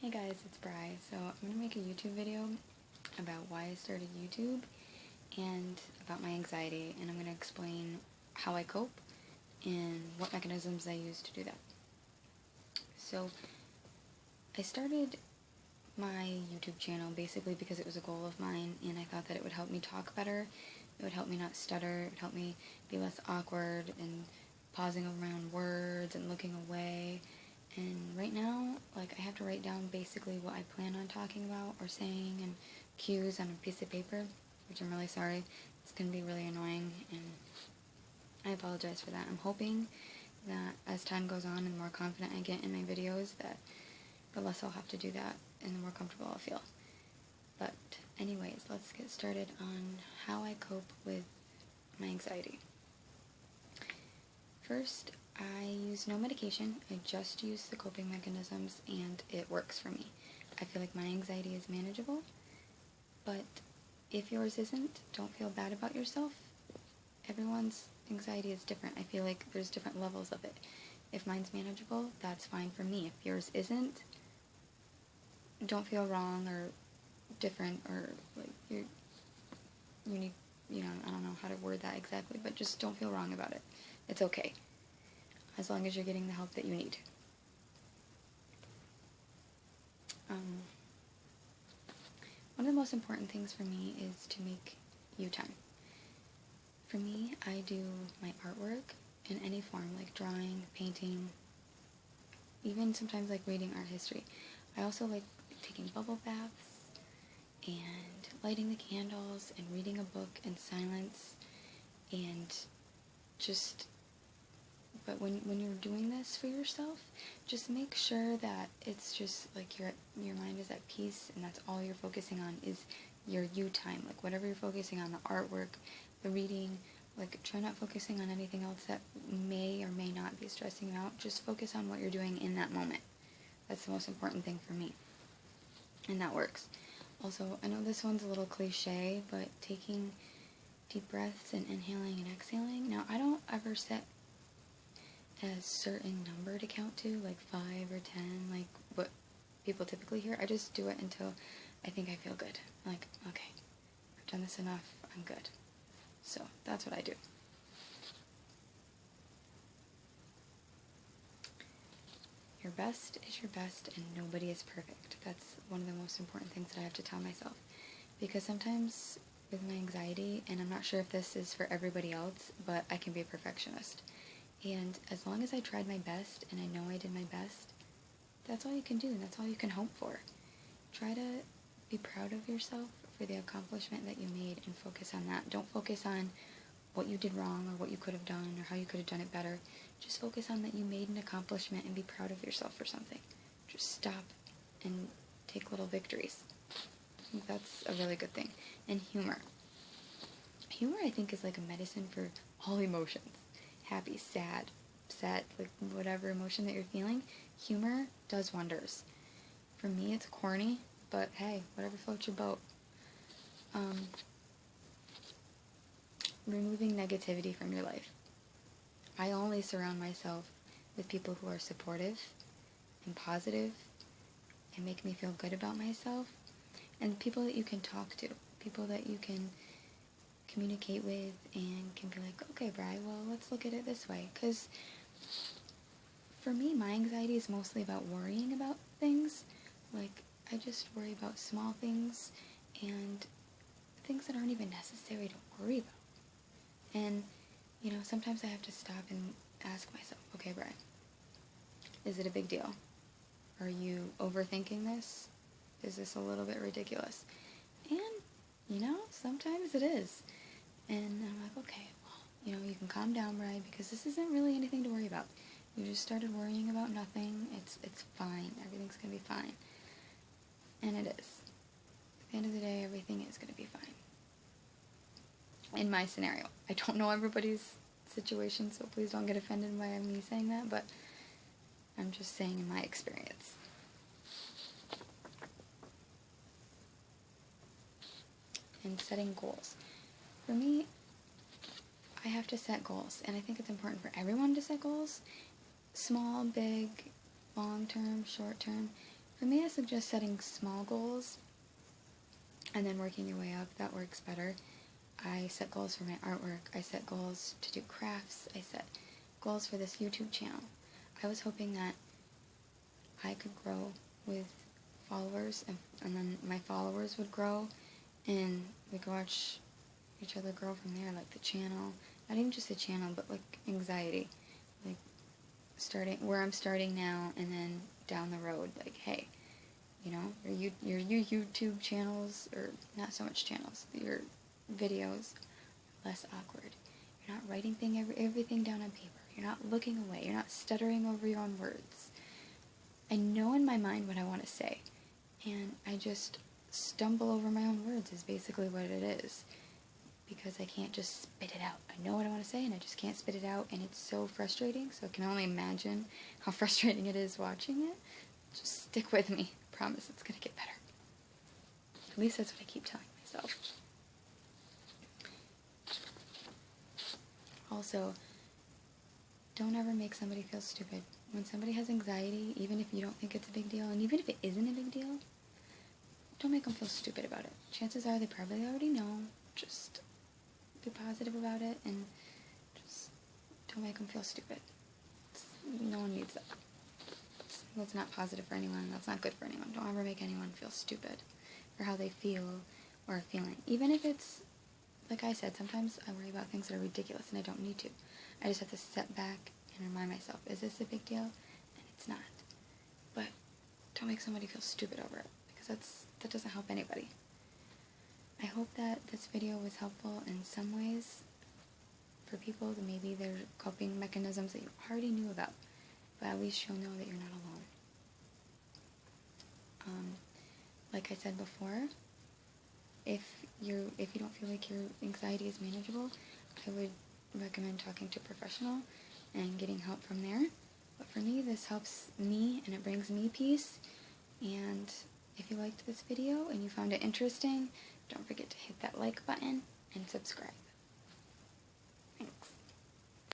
Hey guys, it's Bri. So I'm going to make a YouTube video about why I started YouTube and about my anxiety, and I'm going to explain how I cope and what mechanisms I use to do that. So I started my YouTube channel basically because it was a goal of mine, and I thought that it would help me talk better, it would help me not stutter, it would help me be less awkward and pausing around words and looking away. And right now, I have to write down basically what I plan on talking about or saying and cues on a piece of paper, which I'm really sorry. It's going to be really annoying, and I apologize for that. I'm hoping that as time goes on and the more confident I get in my videos, that the less I'll have to do that and the more comfortable I'll feel. But anyways, let's get started on how I cope with my anxiety. First, I use no medication. I just use the coping mechanisms, and it works for me. I feel like my anxiety is manageable, but if yours isn't, don't feel bad about yourself. Everyone's anxiety is different. I feel like there's different levels of it. If mine's manageable, that's fine for me. If yours isn't, don't feel wrong or different, or like you need, I don't know how to word that exactly, but just don't feel wrong about it. It's okay, as long as you're getting the help that you need. One of the most important things for me is to make you time. For me, I do my artwork in any form, like drawing, painting, even sometimes like reading art history. I also like taking bubble baths and lighting the candles and reading a book in silence, and but when you're doing this for yourself, just make sure that it's just like your mind is at peace, and that's all you're focusing on is your you time. Like whatever you're focusing on, the artwork, the reading, try not focusing on anything else that may or may not be stressing you out. Just focus on what you're doing in that moment. That's the most important thing for me, and that works. Also, I know this one's a little cliche, but taking deep breaths and inhaling and exhaling. Now, I don't ever set a certain number to count to, like 5 or 10, like what people typically hear. I just do it until I think I feel good. Like, okay, I've done this enough, I'm good. So that's what I do. Your best is your best, and nobody is perfect. That's one of the most important things that I have to tell myself. Because sometimes with my anxiety, and I'm not sure if this is for everybody else, but I can be a perfectionist. And as long as I tried my best, and I know I did my best, that's all you can do, and that's all you can hope for. Try to be proud of yourself for the accomplishment that you made, and focus on that. Don't focus on what you did wrong, or what you could have done, or how you could have done it better. Just focus on that you made an accomplishment, and be proud of yourself for something. Just stop and take little victories. I think that's a really good thing. And humor. Humor, I think, is like a medicine for all emotions. Happy, sad, upset, like whatever emotion that you're feeling, humor does wonders. For me, it's corny, but hey, whatever floats your boat. Removing negativity from your life. I only surround myself with people who are supportive and positive and make me feel good about myself, and people that you can talk to, people that you can communicate with and can be like, okay, Bri, well, let's look at it this way. Because for me, my anxiety is mostly about worrying about things. Like, I just worry about small things and things that aren't even necessary to worry about. And, sometimes I have to stop and ask myself, okay, Bri, is it a big deal? Are you overthinking this? Is this a little bit ridiculous? And, sometimes it is. And I'm like, okay, well, you can calm down, Bri, because this isn't really anything to worry about. You just started worrying about nothing. It's fine. Everything's going to be fine. And it is. At the end of the day, everything is going to be fine. In my scenario. I don't know everybody's situation, so please don't get offended by me saying that, but I'm just saying in my experience. And setting goals. For me, I have to set goals, and I think it's important for everyone to set goals. Small, big, long term, short term. For me, I suggest setting small goals and then working your way up. That works better. I set goals for my artwork. I set goals to do crafts. I set goals for this YouTube channel. I was hoping that I could grow with followers, and then my followers would grow, and we could watch each other grow from there, like the channel. Not even just the channel, but like anxiety. Like starting where I'm starting now, and then down the road, like, hey, you know, your YouTube channels, or not so much channels, your videos, less awkward. You're not writing everything down on paper. You're not looking away. You're not stuttering over your own words. I know in my mind what I want to say, and I just stumble over my own words is basically what it is, because I can't just spit it out. I know what I want to say, and I just can't spit it out, and it's so frustrating, so I can only imagine how frustrating it is watching it. Just stick with me. I promise it's going to get better. At least that's what I keep telling myself. Also, don't ever make somebody feel stupid. When somebody has anxiety, even if you don't think it's a big deal, and even if it isn't a big deal, don't make them feel stupid about it. Chances are they probably already know. Just be positive about it, and just don't make them feel stupid. No one needs that. That's not positive for anyone. That's not good for anyone. Don't ever make anyone feel stupid for how they feel or are feeling. Even if it's, like I said, sometimes I worry about things that are ridiculous and I don't need to. I just have to step back and remind myself, is this a big deal? And it's not. But don't make somebody feel stupid over it, because that doesn't help anybody. I hope that this video was helpful in some ways for people that maybe there are coping mechanisms that you already knew about, but at least you'll know that you're not alone. Like I said before, if you don't feel like your anxiety is manageable, I would recommend talking to a professional and getting help from there. But for me, this helps me and it brings me peace. And if you liked this video and you found it interesting, don't forget to hit that like button and subscribe.